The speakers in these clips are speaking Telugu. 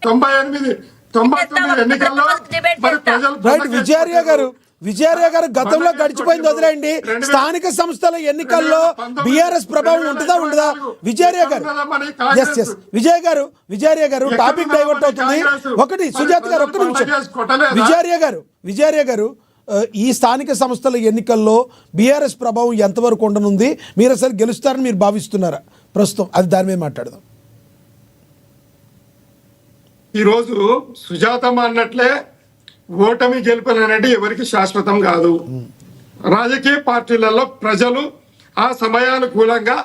98 99 ఎన్నికల్లో మరి ప్రజలు రైట్ విజయార్య గారు గతంలో గడిచిపోయింది వదిలేండి. స్థానిక సంస్థల ఎన్నికల్లో బీఆర్ఎస్ ప్రభావం ఉంటుందా ఉండదా? విజయార్య గారు ఎస్ విజయార్య గారు టాపిక్ డైవర్ట్ అవుతుంది. ఒకటి సుజాత్ గారు ఒక్క నిమిషం. విజయార్య గారు ఈ స్థానిక సంస్థల ఎన్నికల్లో బీఆర్ఎస్ ప్రభావం ఎంతవరకు ఉండనుంది? మీరు అసలు గెలుస్తారని మీరు భావిస్తున్నారా? ప్రస్తుతం అది దాని మీద మాట్లాడదాం. ఈరోజు సుజాతమ్మ అన్నట్లే ఓటమి గెలుపులు అనేది ఎవరికి శాశ్వతం కాదు. రాజకీయ పార్టీలలో ప్రజలు ఆ సమయానుకూలంగా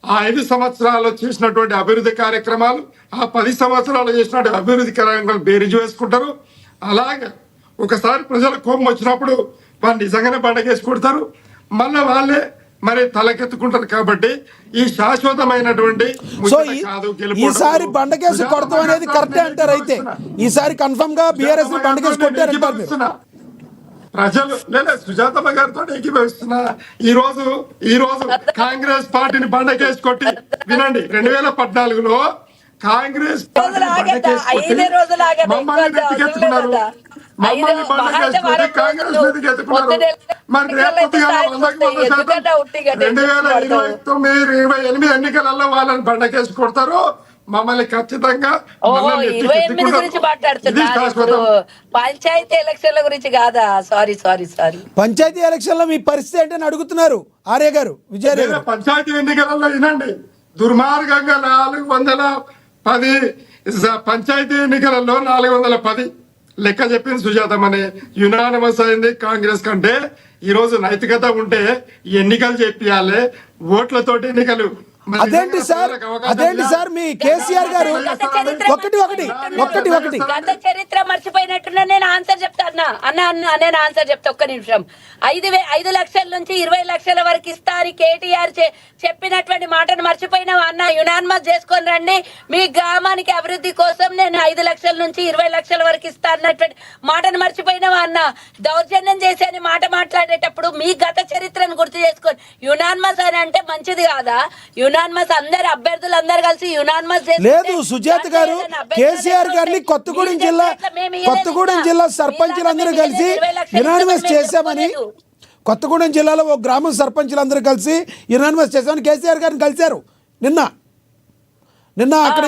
ఆ 5 సంవత్సరాలు చేసినటువంటి అభివృద్ధి కార్యక్రమాలు, ఆ 10 సంవత్సరాలు చేసినటువంటి అభివృద్ధి కార్యక్రమాలు బేరీజు వేసుకుంటారు. అలాగే ఒకసారి ప్రజల కోపం వచ్చినప్పుడు వాళ్ళు నిజంగానే బండకేసి కొడతారు, మళ్ళీ వాళ్ళే మరి తలకెత్తుకుంటారు. కాబట్టి ఈ శాశ్వతమైనటువంటి ఈసారి బండకేసి కొడతాం అనేది కరెక్టే అంటారు. అయితే ఈసారి కన్ఫర్మ్ గా బీఆర్ఎస్ బండకేసి కొట్టారంటారు ప్రజలు. లేదా సుజాతమ్మ గారితో ఏకీభవిస్తున్నా. ఈ రోజు కాంగ్రెస్ పార్టీని బండకేసి కొట్టి వినండి, 2014లో కాంగ్రెస్ పార్టీని బండకేసి కొట్టి మమ్మల్ని నెత్తికెత్తుకున్నారు. మమ్మల్ని బండకేసి కొట్టి కాంగ్రెస్ నెత్తికెత్తుకున్నారు. మరి రేపు 2029-28 ఎన్నికలలో వాళ్ళని బండకేసి కొడతారు. మమ్మల్ని ఖచ్చితంగా పంచాయతీ ఎలక్షన్ల గురించి కాదా? సారీ పంచాయతీ ఎలక్షన్ లో మీ పరిస్థితి ఏంటని అడుగుతున్నారు ఆర్య గారు. విజయార్య గారు పంచాయతీ ఎన్నికలలో వినండి, దుర్మార్గంగా 410 పంచాయతీ ఎన్నికలలో 410 లెక్క చెప్పింది సుజాతమ్మని. యునానిమస్ అయింది కాంగ్రెస్ కంటే. ఈ రోజు నైతికత ఉంటే ఎన్నికలు చెప్పియాలి, ఓట్లతోటి ఎన్నికలు. అదేంటి సార్ మీ కేసీఆర్ గారు ఒకటి గత చరిత్ర మర్చిపోయినట్టున్నా. నేను ఆన్సర్ చెప్తాను నేను ఆన్సర్ చెప్తా. ఒక్క నిమిషం. 5 లక్షల నుంచి 20 లక్షల వరకు ఇస్తారు కేటీఆర్ చెప్పినటువంటి మాటను మర్చిపోయినావా అన్న? యునానిమస్ చేసుకొని రండి, మీ గ్రామానికి అభివృద్ధి కోసం నేను 5 లక్షల నుంచి 20 లక్షల వరకు ఇస్తా అన్నటువంటి మాటను మర్చిపోయినావా అన్న? దౌర్జన్యం చేసే మాట మాట్లాడేటప్పుడు మీ గత చరిత్రను గుర్తు చేసుకొని యునానిమస్ అని అంటే మంచిది కాదా? యునానిమస్ అందరు అభ్యర్థులు అందరు కలిసి యునానిమస్ లేదు. సుజాత గారు కేసీఆర్ గారిని కొత్తగూడెం జిల్లా సర్పంచులందరూ కలిసి యునానిమస్ చేశామని, కొత్తగూడెం జిల్లాలో ఒక గ్రామం సర్పంచులందరూ కలిసి యునానిమస్ చేశామని కేసీఆర్ గారిని కలిశారు నిన్న అక్కడ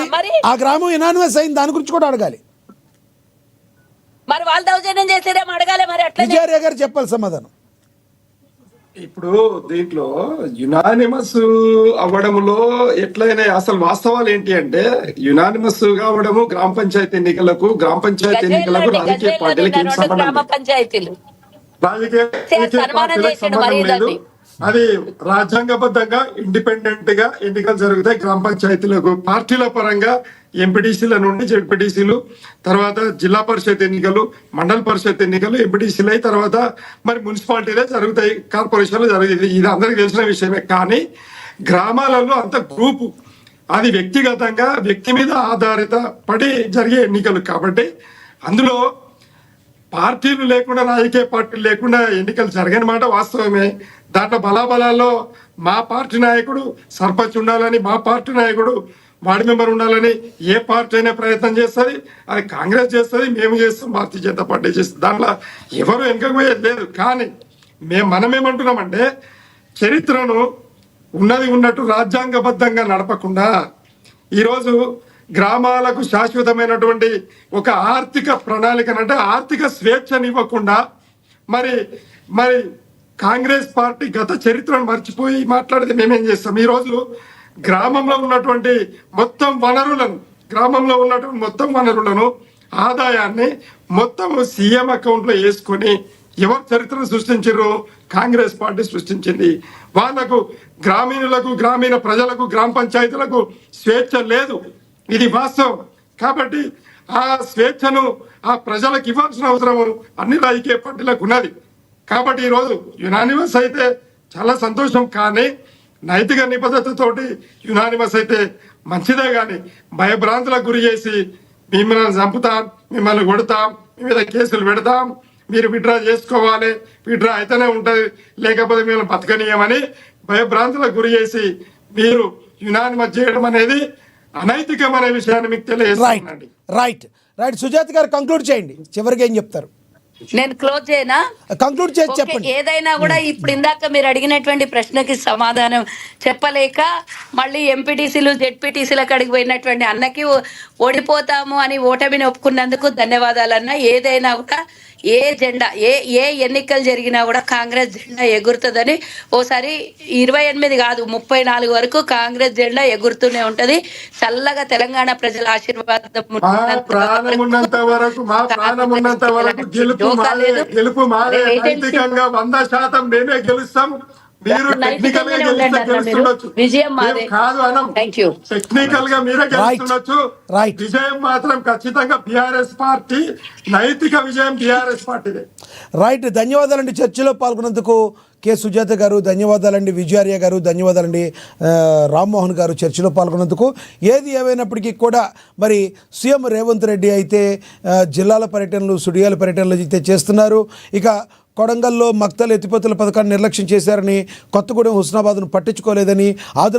ఆ గ్రామం యునానిమస్ అయింది. దాని గురించి కూడా అడగాలి. మరి వాళ్ళు దౌర్జన్యం చేసేదేమో అడగాలి. మరి అట్లా విజయార్య గారు చెప్పాలి సమాధానం. ఇప్పుడు దీంట్లో యునానిమస్ అవ్వడంలో ఎట్లయినా అసలు వాస్తవాలు ఏంటి అంటే, యునానిమస్ కావడము గ్రామ పంచాయతీ ఎన్నికలకు రాజకీయ పార్టీలకు ఏం సంబంధం లేదు. రాజకీయ పార్టీలకు సంబంధం లేదు. అది రాజ్యాంగబద్ధంగా ఇండిపెండెంట్ గా ఎన్నికలు జరుగుతాయి. గ్రామ పంచాయతీలకు పార్టీల పరంగా ఎంపీటీసీల నుండి జెడ్పీటీసీలు, తర్వాత జిల్లా పరిషత్ ఎన్నికలు, మండల పరిషత్ ఎన్నికలు, ఎంపీటీసీలు అయి తర్వాత మరి మున్సిపాలిటీలే జరుగుతాయి, కార్పొరేషన్లు జరుగుతాయి. ఇది అందరికి తెలిసిన విషయమే. కానీ గ్రామాలలో అంత గ్రూపు, అది వ్యక్తిగతంగా వ్యక్తి మీద ఆధారిత పడి జరిగే ఎన్నికలు. కాబట్టి అందులో పార్టీలు లేకుండా, రాజకీయ పార్టీలు లేకుండా ఎన్నికలు జరగని మాట వాస్తవమే. దాంట్లో బలాబలాల్లో మా పార్టీ నాయకుడు సర్పంచ్ ఉండాలని, మా పార్టీ నాయకుడు వార్డు మెంబర్ ఉండాలని ఏ పార్టీ అయినా ప్రయత్నం చేస్తుంది. అది కాంగ్రెస్ చేస్తుంది, మేము చేస్తాం, భారతీయ జనతా పార్టీ చేస్తుంది. దాంట్లో ఎవరు వెనుకకు పోయేది లేదు. కానీ మనమేమంటున్నామంటే, చరిత్రను ఉన్నట్టు రాజ్యాంగబద్ధంగా నడపకుండా ఈరోజు గ్రామాలకు శాశ్వతమైనటువంటి ఒక ఆర్థిక ప్రణాళికనంటే ఆర్థిక స్వేచ్ఛనివ్వకుండా మరి కాంగ్రెస్ పార్టీ గత చరిత్రను మర్చిపోయి మాట్లాడితే మేమేం చేస్తాం? ఈరోజు గ్రామంలో ఉన్నటువంటి మొత్తం వనరులను ఆదాయాన్ని మొత్తం సీఎం అకౌంట్లో వేసుకొని ఎవరు చరిత్రను సృష్టించారు? కాంగ్రెస్ పార్టీ సృష్టించింది. వాళ్లకు గ్రామీణులకు, గ్రామీణ ప్రజలకు, గ్రామ పంచాయతీలకు స్వేచ్ఛ లేదు. ఇది వాస్తవం. కాబట్టి ఆ స్వేచ్ఛను ఆ ప్రజలకు ఇవ్వాల్సిన అవసరం అన్ని రాజకీయ పార్టీలకు ఉన్నది. కాబట్టి ఈరోజు యునానిమస్ అయితే చాలా సంతోషం. కానీ నైతిక నిబద్ధతతోటి యునానిమస్ అయితే మంచిదే. కానీ భయభ్రాంతులకు గురి చేసి మిమ్మల్ని చంపుతాం, మిమ్మల్ని కొడతాం, మీ మీద కేసులు పెడతాం, మీరు విత్డ్రా చేసుకోవాలి, విత్డ్రా అయితేనే ఉంటుంది, లేకపోతే మిమ్మల్ని బతకనీయమని భయభ్రాంతులకు గురి చేసి మీరు యునానిమస్ చేయడం అనేది అనైతికమైన విషయాన్ని మీకు తెలియజేస్తున్నానండి. రైట్. రైట్ సుజాత గారు కంక్లూడ్ చేయండి, చివరికి ఏం చెప్తారు? నేను క్లోజ్ చేయనా? కంక్లూడ్ చేసి ఓకే, చెప్పండి. ఏదైనా కూడా ఇప్పుడు ఇందాక మీరు అడిగినటువంటి ప్రశ్నకి సమాధానం చెప్పలేక మళ్ళీ ఎంపీటీసీలు జెడ్పీటీసీల కాడికి పోయినటువంటి అన్నకి ఓడిపోతాము అని ఓటమిని ఒప్పుకున్నందుకు ధన్యవాదాలన్న. ఏదైనా కూడా ఏ జెండా ఏ ఎన్నికలు జరిగినా కూడా కాంగ్రెస్ జెండా ఎగురుతుందని ఓసారి 28 కాదు 34 వరకు కాంగ్రెస్ జెండా ఎగురుతూనే ఉంటది. చల్లగా తెలంగాణ ప్రజల ఆశీర్వాదం ప్రాణం ఉన్నంత వరకు, మా ప్రాణం ఉన్నంత వరకు గెలుపు మాదే. నైతికంగా 100% మేమే గెలుస్తాం. మీరు టెక్నికల్ గా గెలుస్తుండొచ్చు, విజయం మాదే కాదు అనం. Thank you. టెక్నికల్ గా మీరే గెలుస్తుండొచ్చు, విజయం మాత్రం ఖచ్చితంగా బిఆర్ఎస్ పార్టీ, నైతిక విజయం బిఆర్ఎస్ పార్టీదే. రైట్, ధన్యవాదాలండి చర్చలో పాల్గొన్నందుకు కె సుజాత గారు, ధన్యవాదాలండి విజయార్య గారు, ధన్యవాదాలండి రామ్మోహన్ గారు చర్చలో పాల్గొన్నందుకు. ఏది ఏమైనప్పటికీ కూడా మరి సీఎం రేవంత్ రెడ్డి అయితే జిల్లాల పర్యటనలు, సుడియాల పర్యటనలు అయితే చేస్తున్నారు. ఇక కొడంగల్లో మక్తల్ ఎత్తిపోతల పథకాన్ని నిర్లక్ష్యం చేశారని, కొత్తగూడెం హుస్నాబాద్ను పట్టించుకోలేదని, ఆదిలాబాద్